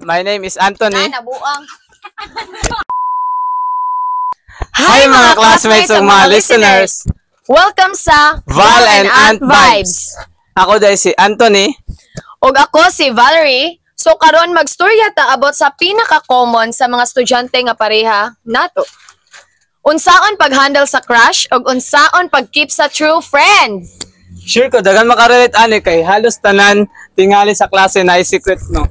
My name is Anthony. Nabuang. Hi mga classmates ug mga listeners. Welcome sa Val and Ant Vibes. Ako dahil si Anthony. Ug ako si Valerie. So karon magstorya ta about sa pinaka-common sa mga estudyante nga pareha nato. Unsaon pag-handle sa crush ug unsaon pag-keep sa true friends. Sure ko dagan makarelate ani kay halos tanan tingali sa klase na secret no.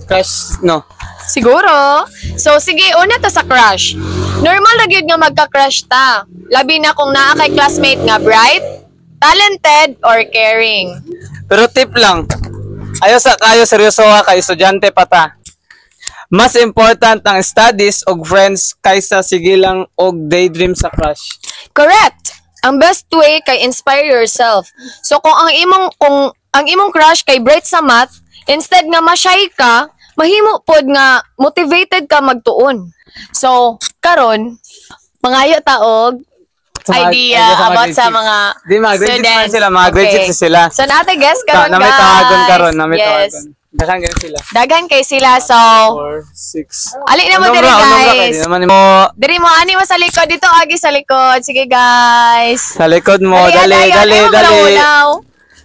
Crush no. Siguro. So sige, una ta sa crush. Normal na gyud nga magka-crush ta. Labi na kung naa kay classmate nga bright, talented or caring. Pero tip lang. Ayo sa kayo seryoso kay estudyante pa ta. Mas important ang studies og friends kaysa sige lang og daydream sa crush. Correct. Ang best way kay inspire yourself. So kung ang imong crush kay bright sa math, instead nga ma-shy ka, mahimo pod nga motivated ka magtuon. So karon mangayo ta og idea about sa mga di mga grade students. sila, mga grade sila. So natin guys karon guys. Namay tawagon karon, namay yes. tawagon. Dagan kayo sila. Dagan kay sila so 4, 6. ali na mo diri guys. Mo Diri mo ani mo sa likod dito agi sa likod. Sige guys. sa likod mo, dali.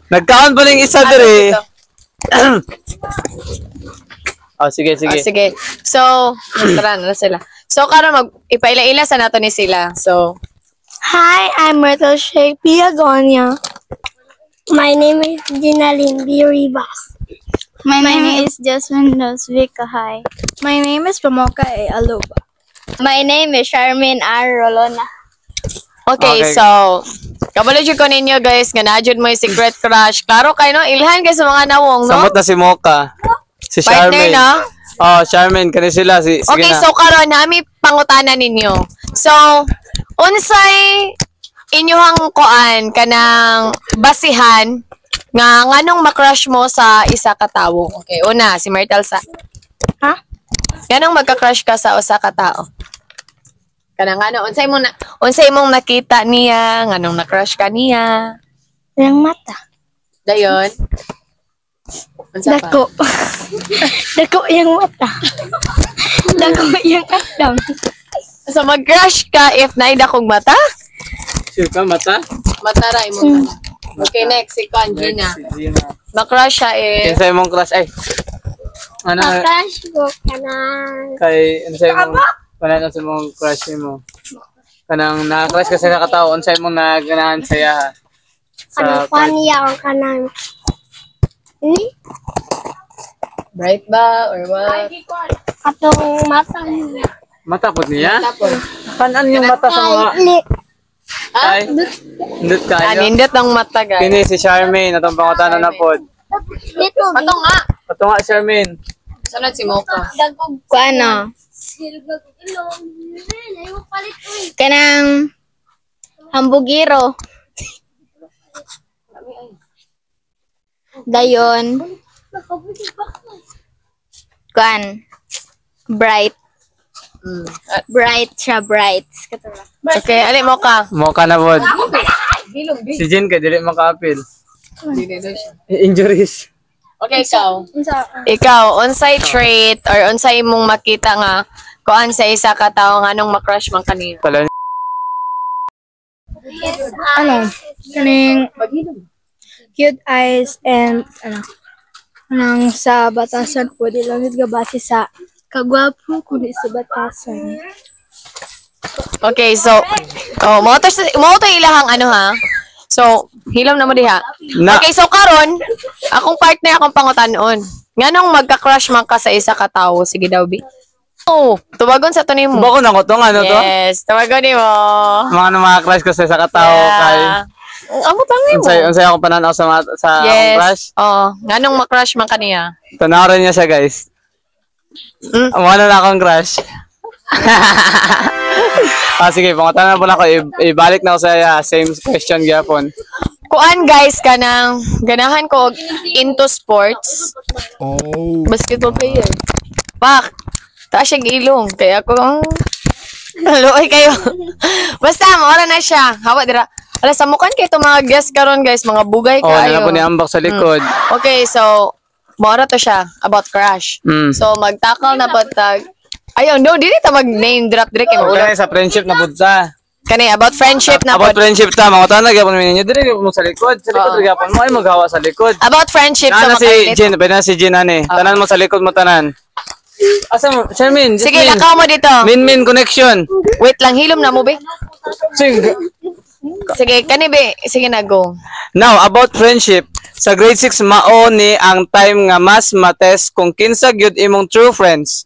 Nagkaon pa ning isa diri. Oh, sige. Oh, sige. So, tara na sila. So, karon ipaila-ila sa nato ni sila. So, Hi, I'm Myrtle Shea Piagonia. My name is Ginaline B. Ribas. My name is Jasmine Rosvika. Hi. My name is Pamoka A. Aluba. My name is Charmaine R. Rolona. okay, Okay. so, kabalo jud ko ninyo guys, nga na jud mo yung secret crush. Klaro kayo no, ilhan kayo sa mga nawong, no? Samot na si Mocha. Si Partner Charmaine. na? Oh, Charmaine, kani sila. Sige Okay, na. so karon nami pangutana ninyo. So, unsay inyohang kuan kanang basihan nga nganong makrush mo sa isa ka tawo? Okay, una si Myrtle sa. Ha? Nganong magka-crush ka sa usa ka tao? Kanang ano, unsay mong nakita niya, nganong na-crush ka niya? Yung mata. Dayon. Unsa pa? Dako. Dako yung mata. Dako yung atang. So mag-crush ka if naida kong mata? Sure ka, mata? Mata ra imo. Okay, next si Gina. Ma-crush siya Kinsa imong crush? Ay. Ano? Crush ko ka na. Kay, ano sa imong, panano sa imong crush mo? Kanang na-crush ka sa katao, ano sa imong naganahan saya? Ano pa niya ako ka na. bright ba or what? Katong mata niya. Mata po niya? Tapos, Kanan yung mata sa mga... Ay, ndot kayo. nindot ang mata guys. Kini si Charmaine, atong pangutana na po. Dito. Pato nga. Ato nga, Charmaine. Sunod si Mocha. Kuano? Kanang hambugiro. Dayon. Kuan. Bright. Bright siya, bright. Okay, ali Mocha. Mocha na po. Si Jen ka, dili maka-appeal. Injuries. Okay, ikaw. Ikaw, unsay trait or unsay mong makita nga kuan sa isa ka tawo nga anong makrush man kanina? Pala Ano? Kaning cute eyes and ano? Nang sa batasan po, di lang yung base sa kagwapo kundi sa batasan. Okay, so mo to ilahang ano ha. So, hilom na mo diha. Na. Okay, so karon, akong partner akong pangutanon. Nganong magka-crush man ka sa isa ka tawo? Sige daw, bi. Oh, tubagon sa to nimo. Bako na ko to, ano to? Yes, tubagon nimo. Mga mga crush ko sa isa katao kay... Amo tang nimo. Unsay ako pananaw sa akong crush. Yes. Oh, nganong makrush man kaniya? Tanawaran niya siya, guys. Ano na akong crush. Sige, pangutanan na po na ako. Ibalik na ako sa same question gyapon. Kuan guys kanang ganahan ko og into sports. Oh. Basketball player. Pak. Taas siya ilong. Kaya ako Luoy kayo. Basta maora na siya. Hawa dira. Ala sa mukan kay to mga guest karon guys, mga bugay Oh, kayo. na po ni ambak sa likod. Okay, so Mora to siya about crush. Mm. So magtakal na patag. Ayaw, no, dili ta mag-name drop dire kay Okay, maulat. sa friendship na budta. Kani about friendship na About pod. friendship ta, mga tanag yapon ninyo dire mo sa likod. Sa likod gyapon mo ay maghawa sa likod. About friendship so Ana si makailit. Jen, pwede na si Jen ani. Tanan mo sa likod mo tanan. Asa mo, Shermin? Sige, lakaw mo dito. Min connection. Wait lang, hilom na mo be. Sige. Sige, kani be. Sige na, go. Now, about friendship. Sa grade 6 mao ni ang time nga mas mates kung kinsa gyud imong true friends.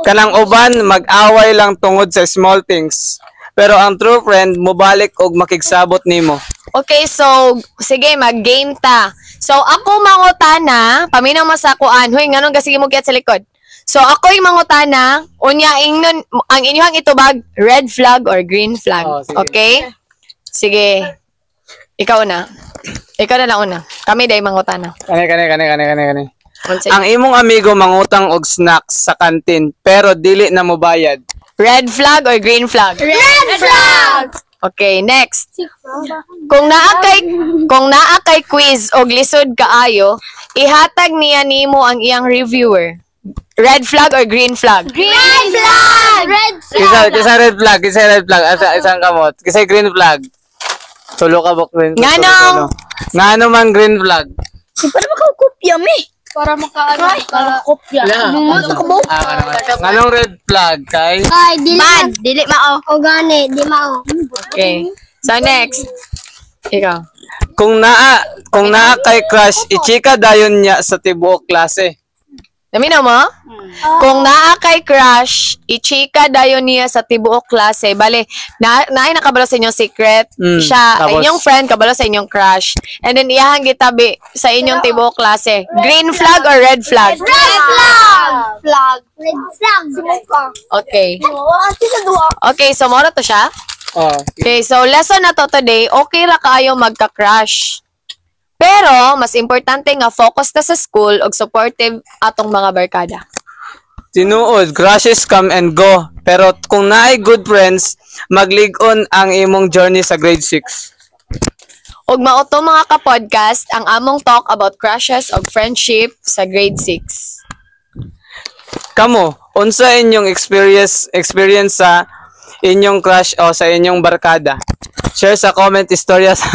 Kanang uban mag-away lang tungod sa small things. Pero ang true friend mobalik og makigsabot nimo. Okay, so, sige, mag-game ta. So, ako mangutana, paminaw mo sa kuan. Hoy, nganong gasige mo kiyat sa likod. So, ako yung mangutana, unya ingnon, ang inyong itubag, red flag or green flag. Oh, sige. Okay? Sige. Ikaw na. Ikaw na lang una. Kami day mangutana. Kani. One Ang imong amigo mangutang og snacks sa kantin pero dili na mo bayad. Red flag or green flag? Red flag! Okay, next. Kung naa kay quiz og lisod kaayo, ihatag niya nimo ang iyang reviewer. Red flag or green flag? Green flag! Red Kisa red flag, isang kamot. Kisa green flag. Tulo ka bok green. Nganong? Ngano man green flag. Para makakopya me. Para makakopya. Lumoto ka ba? Nganong red flag kay? Ay, dili mao. O gani, di mao. Okay. So next. Ikaw. Kung naa kay crush, ichika dayon niya sa tibuok klase. Naminaw mo? Kung naa kay crush, ichika dayon niya sa tibuok klase. Bale, naay nakabalo sa inyong secret. Siya, tapos? inyong friend, kabalo sa inyong crush. And then, iyahang gitabi sa inyong tibuok klase. Green flag or red flag? Red flag! Flag. Red flag. Okay. Sila duha. Okay, so mora to siya. Oh. Okay, so lesson na to today, okay ra kaayo magka-crush. Pero, mas importante nga focus ta sa school ug supportive atong mga barkada. Tinuod, crushes come and go. Pero kung naay good friends, maglig-on ang imong journey sa grade 6. Ug mao to mga ka-podcast ang among talk about crushes ug friendship sa grade 6. Kamo, unsa inyong experience sa inyong crush o sa inyong barkada? Share sa comment istorya sa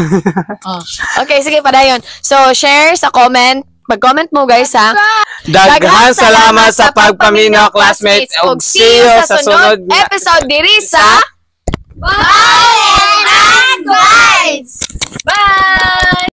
Okay, sige padayon. So, share sa comment. Mag-comment mo guys ha. Daghang salamat sa pagpaminaw, classmates, ug see you sa sunod na episode diri sa Bye and advice! Bye!